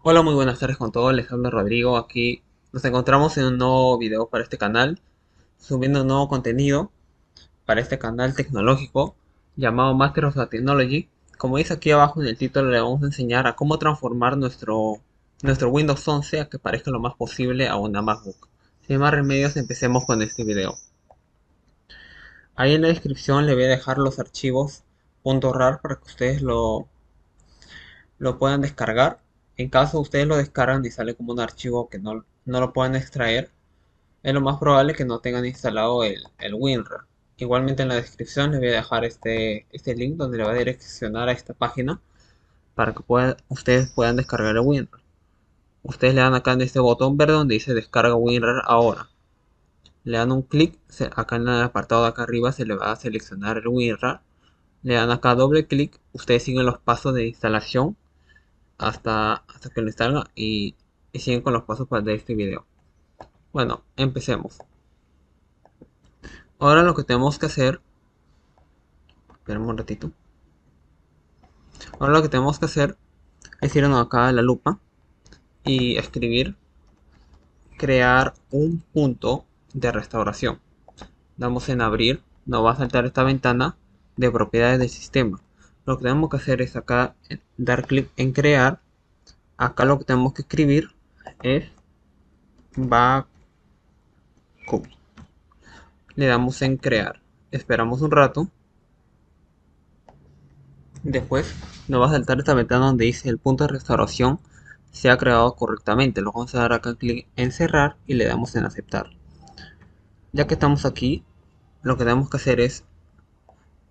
Hola, muy buenas tardes con todos, les habla Rodrigo. Aquí nos encontramos en un nuevo video para este canal, subiendo un nuevo contenido para este canal tecnológico llamado Master of the Technology. Como dice aquí abajo en el título, le vamos a enseñar a cómo transformar nuestro Windows 11 a que parezca lo más posible a una MacBook. Sin más remedios, empecemos con este video. Ahí en la descripción le voy a dejar los archivos .rar para que ustedes lo puedan descargar. En caso ustedes lo descargan y sale como un archivo que no lo puedan extraer, es lo más probable que no tengan instalado el WinRAR. Igualmente en la descripción les voy a dejar este link donde le va a direccionar a esta página para que ustedes puedan descargar el WinRAR. Ustedes le dan acá en este botón verde donde dice descarga WinRAR ahora. Le dan un clic, acá en el apartado de acá arriba se le va a seleccionar el WinRAR. Le dan acá doble clic, ustedes siguen los pasos de instalación hasta que lo instalan y siguen con los pasos de este video. Bueno, empecemos. Ahora lo que tenemos que hacer, esperemos un ratito. Ahora lo que tenemos que hacer es irnos acá a la lupa y escribir crear un punto de restauración. Damos en abrir, nos va a saltar esta ventana de propiedades del sistema. Lo que tenemos que hacer es acá dar clic en crear. Acá lo que tenemos que escribir es backup. Le damos en crear. Esperamos un rato. Después nos va a saltar esta ventana donde dice el punto de restauración se ha creado correctamente. Lo vamos a dar acá clic en cerrar y le damos en aceptar. Ya que estamos aquí, lo que tenemos que hacer es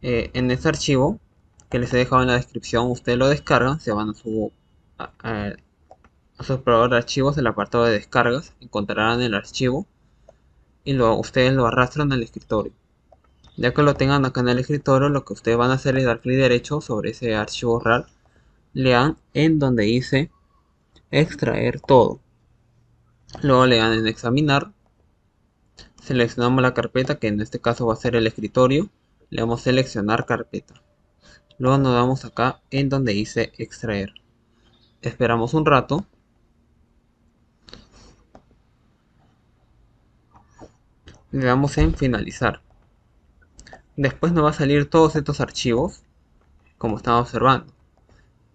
en este archivo que les he dejado en la descripción, ustedes lo descargan, se van a su explorador de archivos, el apartado de descargas, encontrarán el archivo y ustedes lo arrastran al escritorio. Ya que lo tengan acá en el escritorio, lo que ustedes van a hacer es dar clic derecho sobre ese archivo RAR, lean en donde dice extraer todo. Luego le dan en examinar, seleccionamos la carpeta que en este caso va a ser el escritorio, le damos seleccionar carpeta. Luego nos damos acá en donde dice extraer. Esperamos un rato. Le damos en finalizar. Después nos va a salir todos estos archivos, como estamos observando,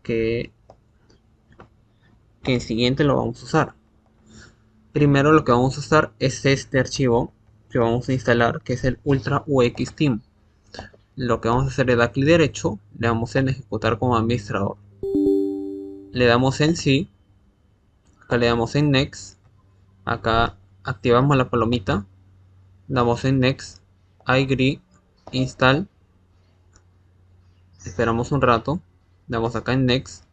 que, que en siguiente lo vamos a usar. Primero lo que vamos a usar es este archivo que vamos a instalar, que es el Ultra UX Team. Lo que vamos a hacer es dar clic derecho, le damos en ejecutar como administrador. Le damos en sí, acá le damos en next, acá activamos la palomita, damos en next, I agree, install, esperamos un rato, damos acá en next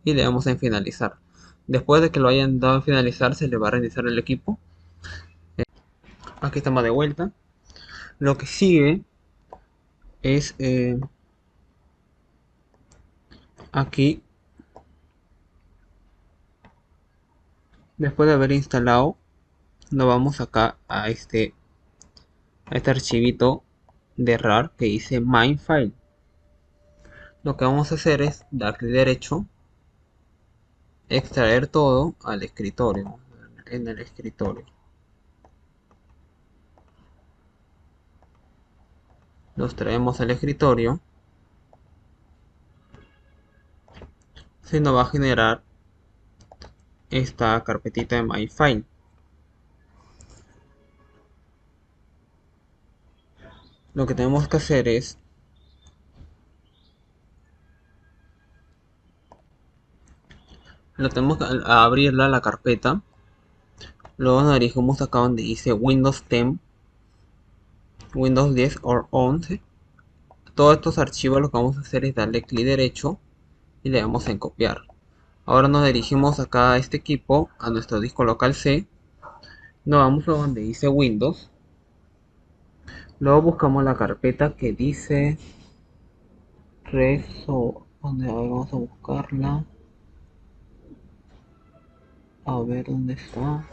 y le damos en finalizar. Después de que lo hayan dado en finalizar, se le va a reiniciar el equipo. Aquí estamos de vuelta. Lo que sigue es aquí, después de haber instalado, nos vamos acá a este archivito de RAR que dice main file. Lo que vamos a hacer es dar clic derecho, extraer todo al escritorio, en el escritorio. Los traemos al escritorio. Se nos va a generar esta carpetita de my file. Lo que tenemos que hacer es lo tenemos que a abrirla la carpeta. Luego nos dirigimos acá donde dice Windows 10, Windows 10 o 11. Todos estos archivos lo que vamos a hacer es darle clic derecho y le damos en copiar. Ahora nos dirigimos acá a este equipo, a nuestro disco local C. Nos vamos a donde dice Windows. Luego buscamos la carpeta que dice Reso. Donde vamos a buscarla. A ver dónde está.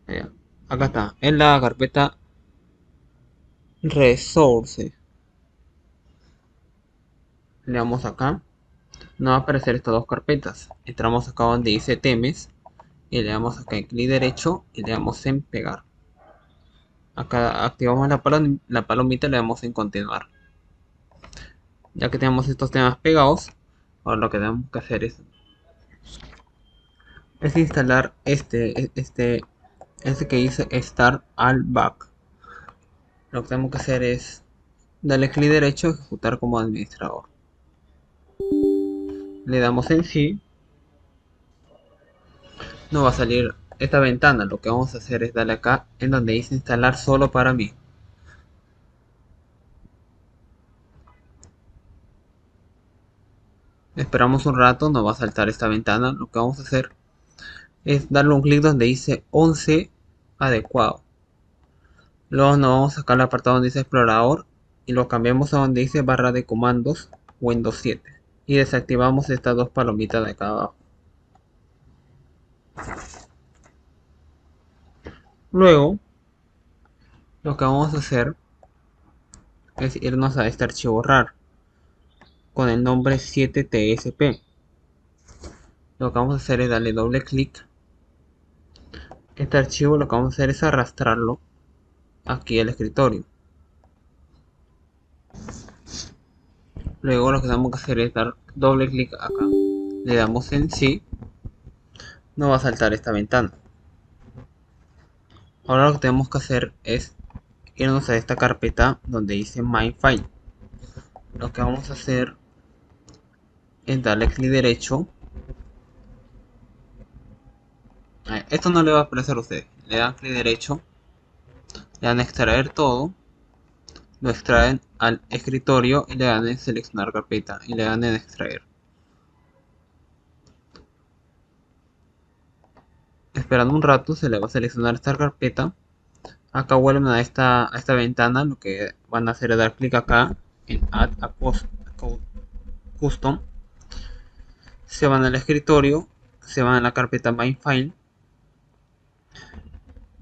Allá. Acá está, en la carpeta Resources. Le damos acá. Nos va a aparecer estas dos carpetas. Entramos acá donde dice temes y le damos acá en clic derecho y le damos en pegar. Acá activamos la palomita y le damos en continuar. Ya que tenemos estos temas pegados, ahora lo que tenemos que hacer es instalar este que dice Start All Back. Lo que tenemos que hacer es darle clic derecho y ejecutar como administrador. Le damos en sí, nos va a salir esta ventana. Lo que vamos a hacer es darle acá en donde dice instalar solo para mí. Esperamos un rato, nos va a saltar esta ventana. Lo que vamos a hacer es darle un clic donde dice 11 adecuado. Luego nos vamos a sacar el apartado donde dice explorador y lo cambiamos a donde dice barra de comandos Windows 7 y desactivamos estas dos palomitas de acá abajo. Luego lo que vamos a hacer es irnos a este archivo RAR con el nombre 7tsp. Lo que vamos a hacer es darle doble clic. Este archivo lo que vamos a hacer es arrastrarlo aquí al escritorio. Luego lo que tenemos que hacer es dar doble clic acá. Le damos en sí. Nos va a saltar esta ventana. Ahora lo que tenemos que hacer es irnos a esta carpeta donde dice My File. Lo que vamos a hacer es darle clic derecho. Esto no le va a aparecer a ustedes. Le dan clic derecho. Le dan a extraer todo. Lo extraen al escritorio y le dan en seleccionar carpeta. Y le dan en extraer. Esperando un rato se le va a seleccionar esta carpeta. Acá vuelven a esta ventana. Lo que van a hacer es dar clic acá en Add a Custom. Se van al escritorio. Se van a la carpeta My File.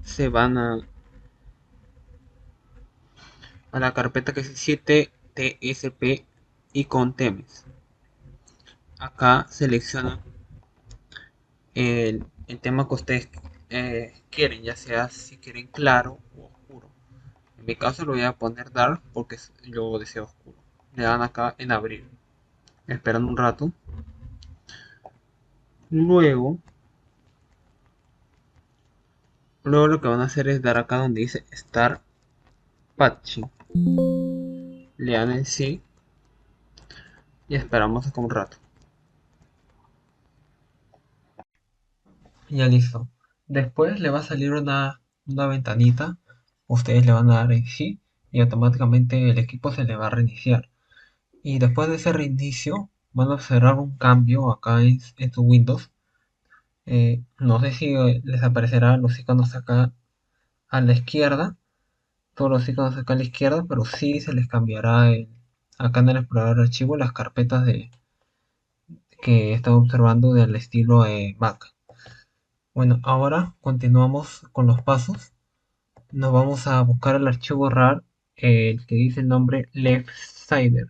Se van a la carpeta que es 7tsp y con temes. Acá seleccionan el tema que ustedes quieren, ya sea si quieren claro o oscuro. En mi caso lo voy a poner dark porque yo deseo oscuro. Le dan acá en abrir, esperando un rato. Luego, luego lo que van a hacer es dar acá donde dice Start Patching. Le dan en sí y esperamos acá un rato. Ya listo. Después le va a salir una ventanita. Ustedes le van a dar en sí y automáticamente el equipo se le va a reiniciar. Y después de ese reinicio van a observar un cambio acá en su Windows. No sé si les aparecerán los iconos acá a la izquierda, todos los iconos acá a la izquierda, pero sí se les cambiará acá en el explorador de archivos las carpetas que están observando del estilo Mac. Bueno, ahora continuamos con los pasos. Nos vamos a buscar el archivo RAR, el que dice el nombre LeftSider.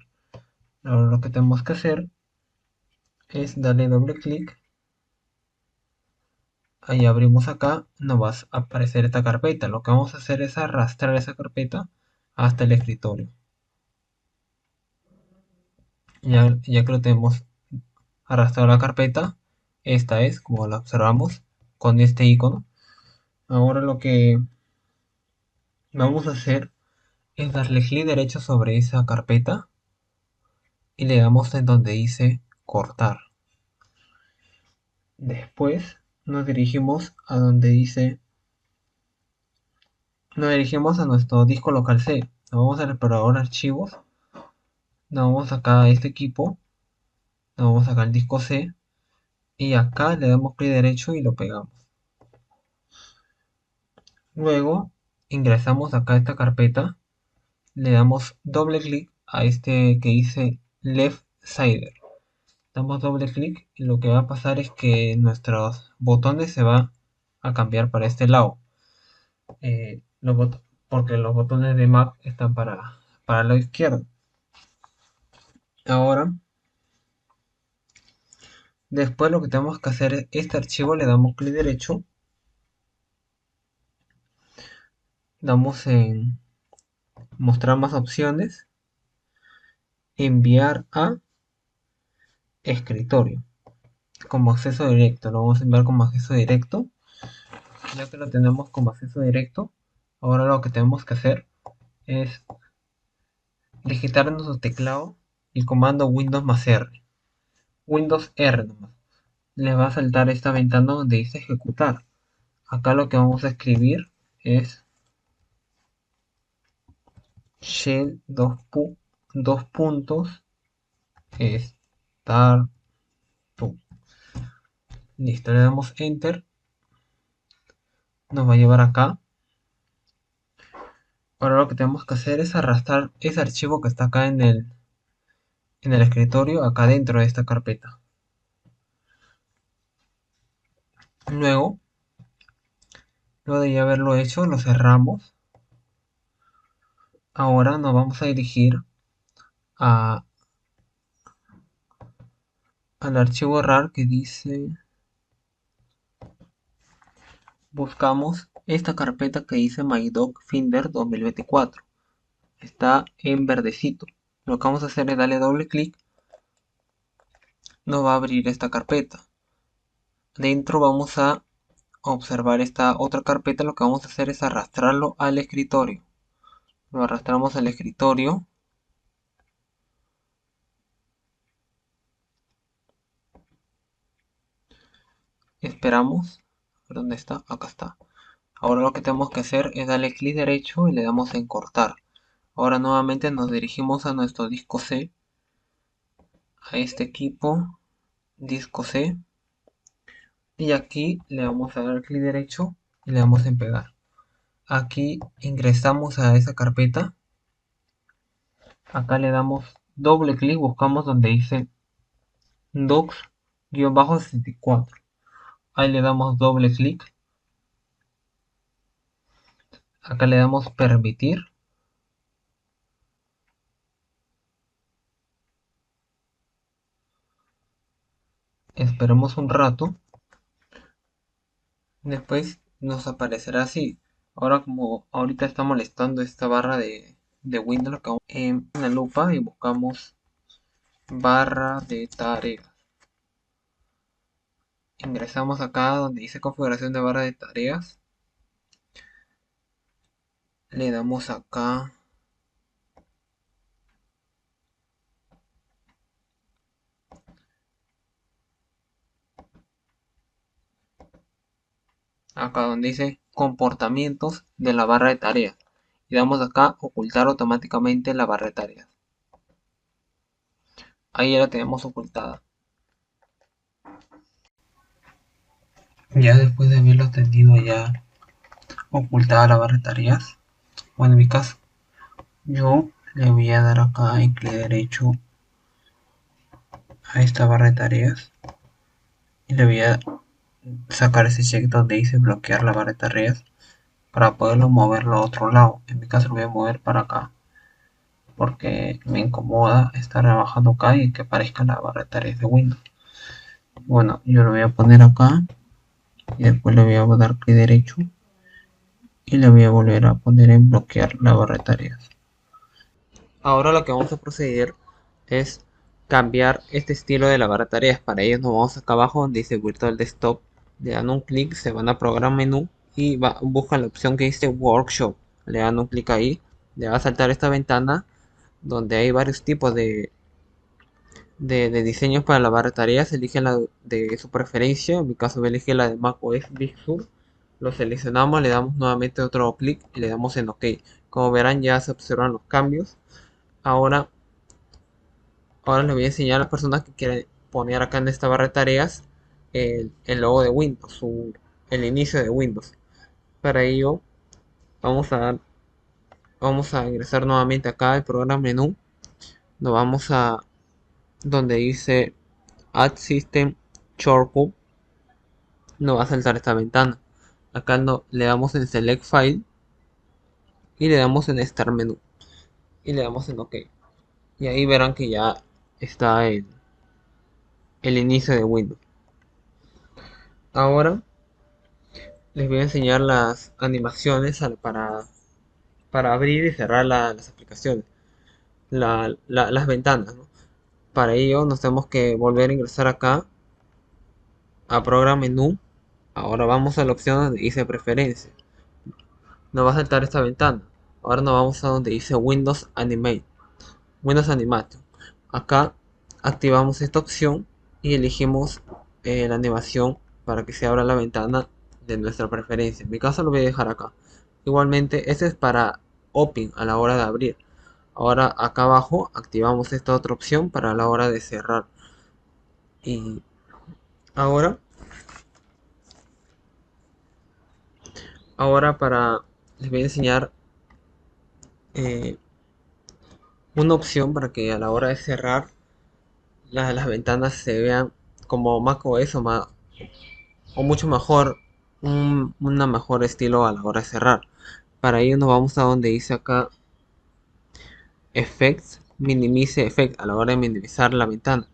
Ahora lo que tenemos que hacer es darle doble clic. Ahí abrimos acá, nos va a aparecer esta carpeta. Lo que vamos a hacer es arrastrar esa carpeta hasta el escritorio. Ya que lo tenemos arrastrado a la carpeta, esta es, como la observamos, con este icono. Ahora lo que vamos a hacer es darle clic derecho sobre esa carpeta y le damos en donde dice cortar. Después nos dirigimos a nuestro disco local C. Nos vamos al explorador de archivos, nos vamos acá a este equipo, nos vamos acá al disco C y acá le damos clic derecho y lo pegamos. Luego ingresamos acá a esta carpeta, le damos doble clic a este que dice Left Sider. Damos doble clic y lo que va a pasar es que nuestros botones se van a cambiar para este lado. Porque los botones de Mac están para el lado izquierdo. Ahora Después lo que tenemos que hacer es este archivo, le damos clic derecho, damos en mostrar más opciones, enviar a escritorio como acceso directo. Lo vamos a enviar como acceso directo. Ya que lo tenemos como acceso directo, ahora lo que tenemos que hacer es digitar en nuestro teclado el comando Windows más R. Windows R nomás. Le va a saltar esta ventana donde dice ejecutar. Acá lo que vamos a escribir es shell dos puntos start to. Listo, le damos enter. Nos va a llevar acá. Ahora lo que tenemos que hacer es arrastrar ese archivo que está acá en el escritorio, acá dentro de esta carpeta. Luego de ya haberlo hecho, lo cerramos. Ahora nos vamos a dirigir a, al archivo RAR que dice, buscamos esta carpeta que dice MyDocFinder 2024. Está en verdecito. Lo que vamos a hacer es darle doble clic. Nos va a abrir esta carpeta. Dentro vamos a observar esta otra carpeta. Lo que vamos a hacer es arrastrarlo al escritorio. Lo arrastramos al escritorio. Esperamos. ¿Dónde está? Acá está. Ahora lo que tenemos que hacer es darle clic derecho y le damos en cortar. Ahora nuevamente nos dirigimos a nuestro disco C, a este equipo, disco C, y aquí le vamos a dar clic derecho y le damos en pegar. Aquí ingresamos a esa carpeta, acá le damos doble clic, buscamos donde dice docs-64. Ahí le damos doble clic, acá le damos permitir. Esperemos un rato. Después nos aparecerá así. Ahora como ahorita está molestando esta barra de Windows, lo que vamos en la lupa y buscamos barra de tareas. Ingresamos acá donde dice configuración de barra de tareas. Le damos acá. Acá donde dice comportamientos de la barra de tareas. Y damos acá ocultar automáticamente la barra de tareas. Ahí ya la tenemos ocultada. Ya después de haberlo tenido ya ocultada la barra de tareas, bueno, en mi caso, yo le voy a dar acá en clic derecho a esta barra de tareas y le voy a sacar ese check donde dice bloquear la barra de tareas para poderlo moverlo a otro lado. En mi caso lo voy a mover para acá porque me incomoda estar trabajando acá y que aparezca la barra de tareas de Windows. Bueno, yo lo voy a poner acá y después le voy a dar clic derecho y le voy a volver a poner en bloquear la barra de tareas. Ahora lo que vamos a proceder es cambiar este estilo de la barra de tareas. Para ello nos vamos acá abajo donde dice Virtual Desktop, le dan un clic, se van a Program Menú y buscan la opción que dice Workshop. Le dan un clic ahí, le va a saltar esta ventana donde hay varios tipos de diseños para la barra de tareas. Eligen la de su preferencia, en mi caso voy a elegir la de macOS Big Sur. Lo seleccionamos, le damos nuevamente otro clic y le damos en OK. Como verán ya se observan los cambios. Ahora les voy a enseñar a las personas que quieren poner acá en esta barra de tareas el logo de Windows, el inicio de Windows. Para ello vamos a ingresar nuevamente acá al programa menú. Nos vamos a donde dice Add System Shortcut. Nos va a saltar esta ventana. Acá le damos en Select File y le damos en Start Menú y le damos en OK. Y ahí verán que ya está el inicio de Windows. Ahora les voy a enseñar las animaciones para abrir y cerrar las aplicaciones, las ventanas, ¿no? Para ello nos tenemos que volver a ingresar acá a Program Menú. Ahora vamos a la opción donde dice Preferencias. Nos va a saltar esta ventana. Ahora nos vamos a donde dice Windows Animate. Windows Animation. Acá activamos esta opción y elegimos la animación para que se abra la ventana de nuestra preferencia. En mi caso lo voy a dejar acá. Igualmente, este es para Open a la hora de abrir. Ahora acá abajo activamos esta otra opción para la hora de cerrar. Y ahora, les voy a enseñar eh, una opción para que a la hora de cerrar las ventanas se vean como macOS o mucho mejor, una mejor estilo a la hora de cerrar. Para ello nos vamos a donde dice acá Effects, Minimize Effect a la hora de minimizar la ventana.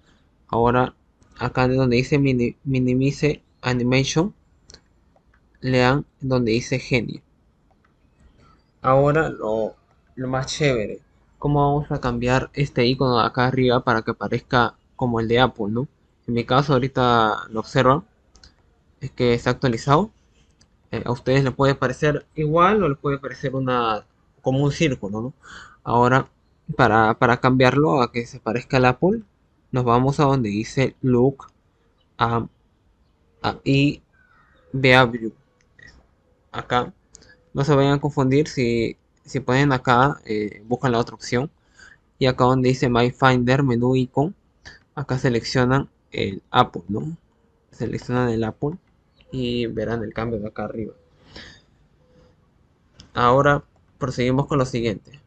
Ahora acá donde dice Minimize Animation, lean donde dice Genio. Ahora lo más chévere, cómo vamos a cambiar este icono de acá arriba para que parezca como el de Apple, ¿no? En mi caso ahorita lo observan, es que está actualizado. A ustedes les puede parecer igual o les puede parecer como un círculo, ¿no? Ahora, para cambiarlo a que se parezca al Apple, nos vamos a donde dice Look a, y Behavior. Acá no se vayan a confundir si ponen acá, buscan la otra opción. Y acá donde dice My Finder, menú icon, acá seleccionan el Apple, ¿no? Seleccionan el Apple y verán el cambio de acá arriba. Ahora proseguimos con lo siguiente.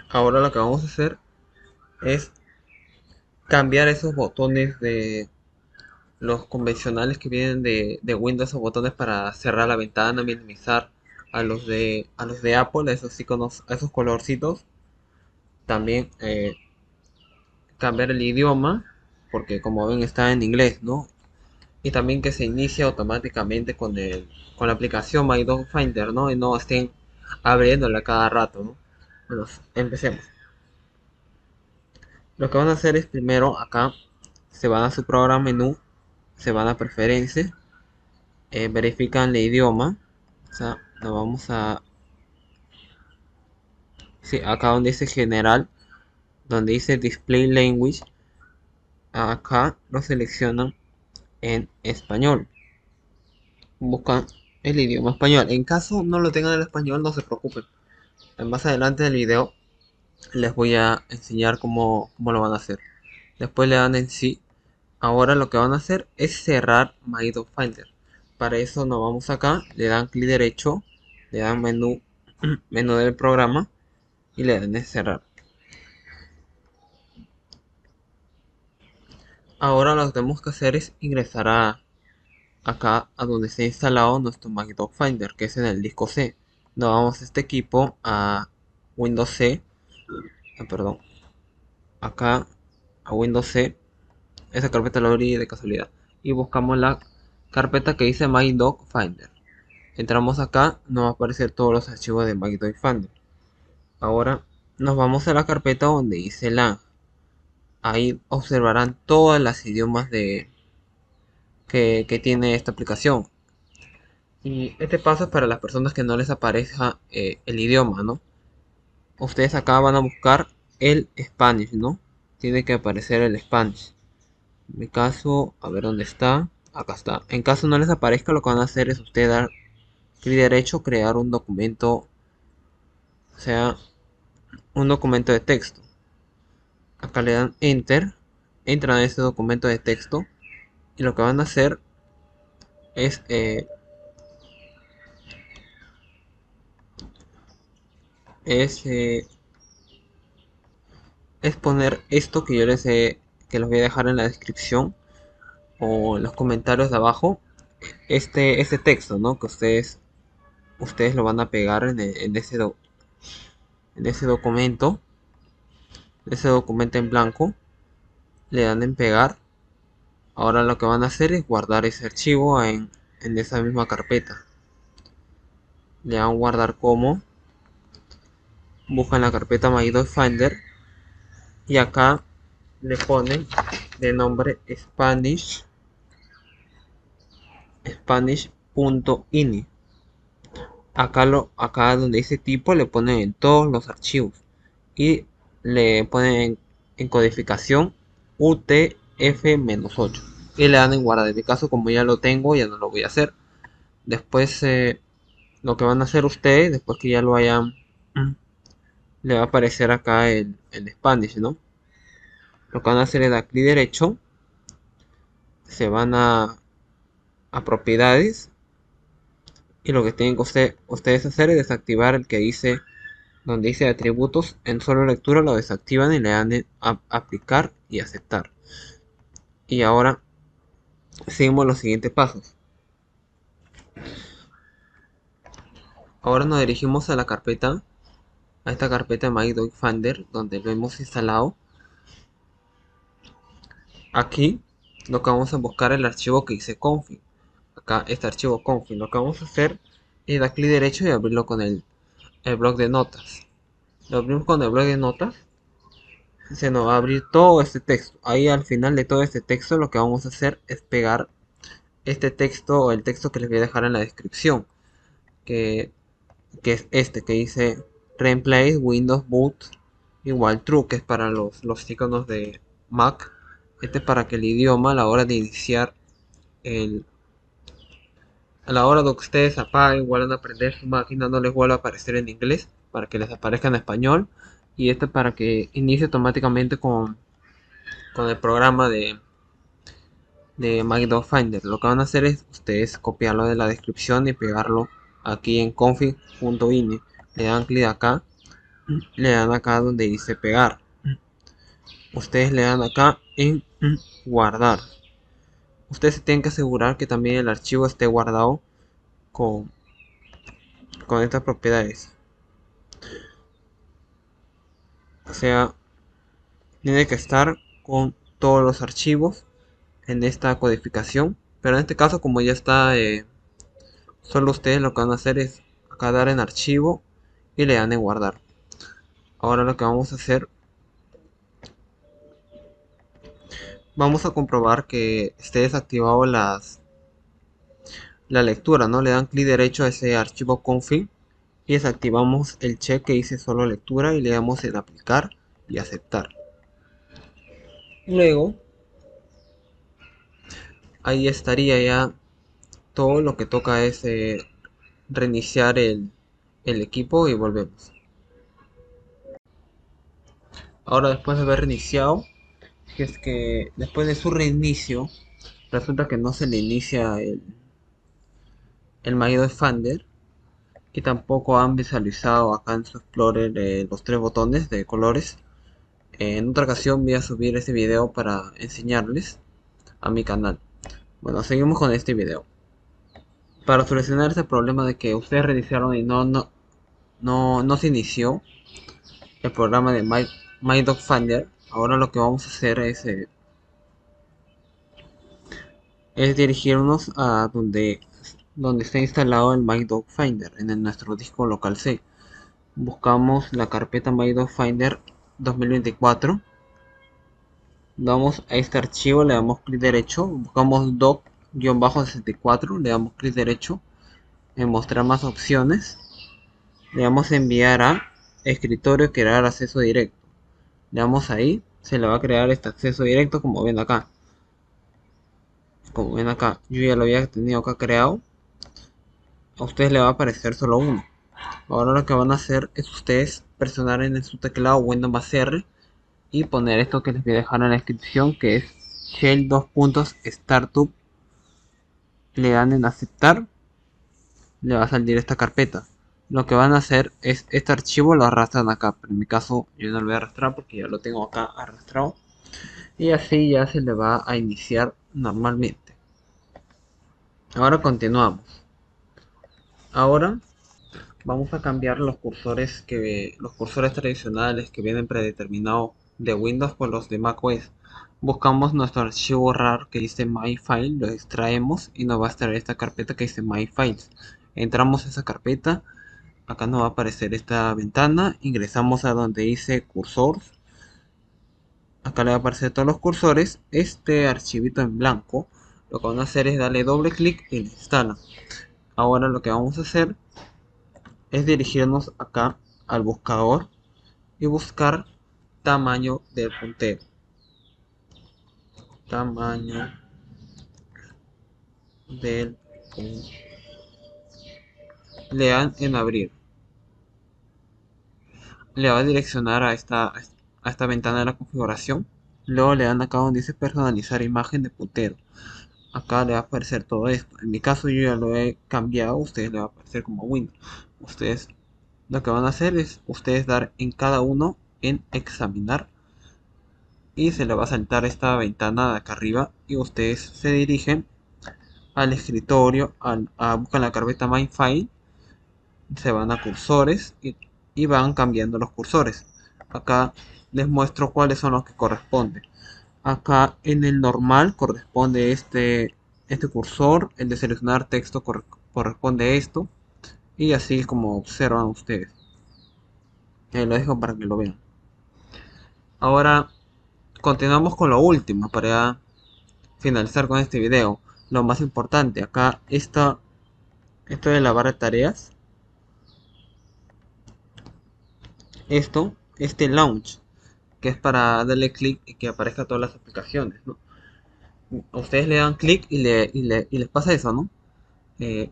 Ahora lo que vamos a hacer es cambiar esos botones de los convencionales que vienen de Windows, esos botones para cerrar la ventana, minimizar a los de Apple, a esos iconos, a esos colorcitos. También cambiar el idioma, porque como ven está en inglés, ¿no? Y también que se inicie automáticamente con la aplicación My Dog Finder, ¿no? Y no estén abriéndola cada rato, ¿no? Bueno, empecemos. Lo que van a hacer es primero acá se van a su programa menú, se van a preferencias, verifican el idioma. O sea, nos vamos a, sí, acá donde dice general, donde dice display language, acá lo seleccionan en español. Buscan el idioma español. En caso no lo tengan en español, no se preocupen. Más adelante del video les voy a enseñar cómo lo van a hacer. Después le dan en sí. Ahora lo que van a hacer es cerrar My Dog Finder. Para eso nos vamos acá, le dan clic derecho, le dan menú, menú del programa y le dan en cerrar. Ahora lo que tenemos que hacer es ingresar acá a donde se ha instalado nuestro My Dog Finder, que es en el disco C. Nos vamos a este equipo a Windows C, perdón, acá a Windows C. Esa carpeta la abrí de casualidad y buscamos la carpeta que dice My Dog Finder. Entramos acá, nos va a aparecer todos los archivos de My Dog Finder. Ahora nos vamos a la carpeta donde dice la. Ahí observarán todos los idiomas que tiene esta aplicación. Y este paso es para las personas que no les aparezca el idioma, ¿no? Ustedes acá van a buscar el Spanish, ¿no? Tiene que aparecer el Spanish. En mi caso, a ver dónde está. Acá está. En caso no les aparezca, lo que van a hacer es ustedes dar clic derecho, crear un documento, o sea, un documento de texto. Acá le dan Enter, entran a ese documento de texto y lo que van a hacer es, es, eh, es poner esto que yo que los voy a dejar en la descripción o en los comentarios de abajo, este texto, ¿no? Que ustedes lo van a pegar en ese documento en blanco. le dan en pegar. Ahora lo que van a hacer es guardar ese archivo en esa misma carpeta. Le dan guardar como, buscan la carpeta MyDoc Finder y acá le ponen de nombre Spanish.ini. Acá donde dice tipo le ponen en todos los archivos y le ponen en codificación UTF-8 y le dan en guardar. En mi caso, como ya lo tengo, ya no lo voy a hacer. Después lo que van a hacer ustedes, después que ya lo hayan, le va a aparecer acá el Spanish, ¿no? Lo que van a hacer es dar clic derecho, se van a propiedades y lo que tienen que ustedes hacer es desactivar el que dice, donde dice atributos en solo lectura, lo desactivan y le dan en aplicar y aceptar. Y ahora seguimos los siguientes pasos. Ahora nos dirigimos a la carpeta, a esta carpeta MyDoc Finder donde lo hemos instalado. Aquí lo que vamos a buscar es el archivo que dice config. Acá este archivo config. Lo que vamos a hacer es dar clic derecho y abrirlo con el bloc de notas. Lo abrimos con el bloc de notas. Se nos va a abrir todo este texto. Ahí al final de todo este texto lo que vamos a hacer es pegar este texto o el texto que les voy a dejar en la descripción. Que es este que dice replace Windows boot igual true, que es para los iconos de Mac. Este es para que el idioma a la hora de iniciar a la hora de que ustedes apaguen, vuelvan a aprender su máquina, no les vuelva a aparecer en inglés, para que les aparezca en español. Y este para que inicie automáticamente con el programa de MyDoc Finder. Lo que van a hacer es ustedes copiarlo de la descripción y pegarlo aquí en config.ini. Le dan clic acá, le dan acá donde dice pegar. Ustedes le dan acá en guardar. Ustedes se tienen que asegurar que también el archivo esté guardado con, con estas propiedades. O sea, tiene que estar con todos los archivos en esta codificación. Pero en este caso, como ya está, solo ustedes lo que van a hacer es acá dar en archivo y le dan en guardar. Ahora lo que vamos a hacer, vamos a comprobar que esté desactivado la lectura, ¿no? Le dan clic derecho a ese archivo config y desactivamos el check que dice solo lectura y le damos en aplicar y aceptar. Luego, ahí estaría ya todo. Lo que toca es reiniciar el equipo y volvemos. Ahora, después de haber reiniciado, que es que después de su reinicio resulta que no se le inicia el MyDoc Finder y tampoco han visualizado acá en su Explorer los tres botones de colores. En otra ocasión voy a subir este video para enseñarles a mi canal. Bueno, seguimos con este video. Para solucionar ese problema de que ustedes reiniciaron y no se inició el programa de MyDoc Finder, ahora lo que vamos a hacer es dirigirnos a donde está instalado el MyDoc Finder en nuestro disco local C. Buscamos la carpeta MyDoc Finder 2024. Damos a este archivo, le damos clic derecho, buscamos doc-64, le damos clic derecho en mostrar más opciones, le damos enviar a escritorio, crear acceso directo. Le damos ahí, se le va a crear este acceso directo como ven acá. Como ven acá, yo ya lo había tenido acá creado. A ustedes le va a aparecer solo uno. Ahora lo que van a hacer es ustedes presionar en su teclado Windows más R y poner esto que les voy a dejar en la descripción, que es shell startup. Le dan en aceptar, le va a salir esta carpeta. Lo que van a hacer es este archivo lo arrastran acá, pero en mi caso yo no lo voy a arrastrar porque ya lo tengo acá arrastrado y así ya se le va a iniciar normalmente. Ahora continuamos. Ahora vamos a cambiar los cursores tradicionales que vienen predeterminados de Windows por los de macOS. buscamos nuestro archivo RAR que dice MyFile, lo extraemos y nos va a extraer esta carpeta que dice MyFiles. Entramos a esa carpeta, acá nos va a aparecer esta ventana, ingresamos a donde dice cursores, acá le va a aparecer todos los cursores, este archivito en blanco, lo que van a hacer es darle doble clic y lo instalan. Ahora lo que vamos a hacer es dirigirnos acá al buscador y buscar tamaño del puntero. Tamaño del puntero. Le dan en abrir. Le va a direccionar a esta ventana de la configuración. Luego le dan acá donde dice personalizar imagen de puntero. Acá le va a aparecer todo esto. En mi caso yo ya lo he cambiado. A ustedes le va a aparecer como Windows. Ustedes lo que van a hacer es ustedes dar en cada uno en examinar. Y se le va a saltar esta ventana de acá arriba. Y ustedes se dirigen al escritorio. Buscan la carpeta MyFile. Se van a cursores y van cambiando los cursores. Acá les muestro cuáles son los que corresponden. Acá en el normal corresponde este cursor, el de seleccionar texto corresponde esto, y así como observan ustedes. Lo dejo para que lo vean. Ahora continuamos con lo último para finalizar con este video. Lo más importante, acá esto de la barra de tareas, este launch, que es para darle clic y que aparezca todas las aplicaciones, ¿no? Ustedes le dan clic y les pasa eso, ¿no? Eh,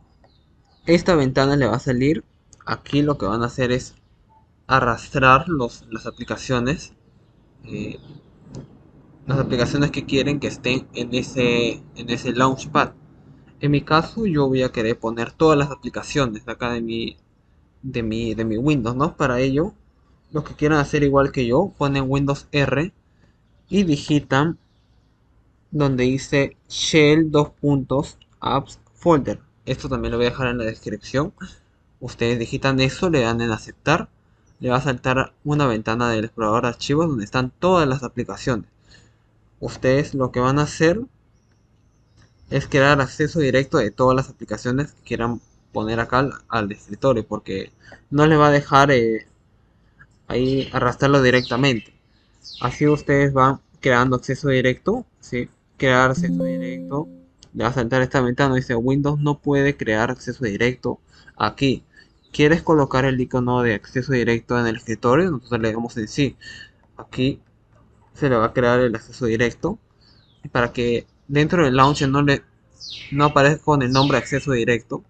Esta ventana le va a salir. Aquí lo que van a hacer es arrastrar eh, las aplicaciones que quieren que estén en ese launchpad. En mi caso, yo voy a querer poner todas las aplicaciones de acá de mi Windows, ¿no? Para ello, los que quieran hacer igual que yo, ponen Windows R y digitan donde dice shell dos puntos apps folder. Esto también lo voy a dejar en la descripción. Ustedes digitan eso, le dan en aceptar, le va a saltar una ventana del explorador de archivos donde están todas las aplicaciones. Ustedes lo que van a hacer es crear acceso directo de todas las aplicaciones que quieran poner acá al escritorio, porque no les va a dejar ahí arrastrarlo directamente. Así ustedes van creando acceso directo, ¿sí? Crear acceso directo. Le va a saltar esta ventana, dice Windows no puede crear acceso directo aquí. ¿Quieres colocar el icono de acceso directo en el escritorio? Nosotros le damos en sí. Aquí se le va a crear el acceso directo. Y para que dentro del launcher no aparezca con el nombre acceso directo,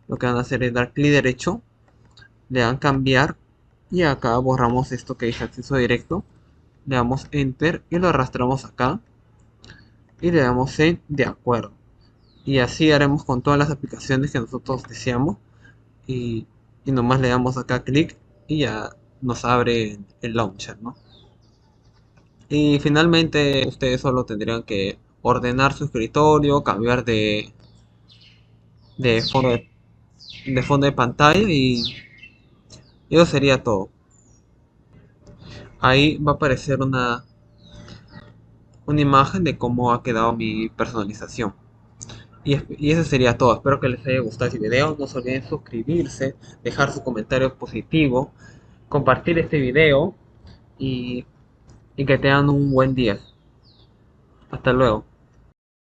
lo que van a hacer es dar clic derecho, le dan cambiar y acá borramos esto que dice acceso directo. Le damos enter y lo arrastramos acá y le damos en de acuerdo, y así haremos con todas las aplicaciones que nosotros deseamos, y, y nomás le damos acá clic y ya nos abre el launcher, ¿no? Y finalmente ustedes solo tendrían que ordenar su escritorio, cambiar de fondo de fondo de pantalla, y eso sería todo. Ahí va a aparecer una imagen de cómo ha quedado mi personalización. Y eso sería todo. Espero que les haya gustado este video. No se olviden suscribirse, dejar su comentario positivo, compartir este video y que tengan un buen día. Hasta luego.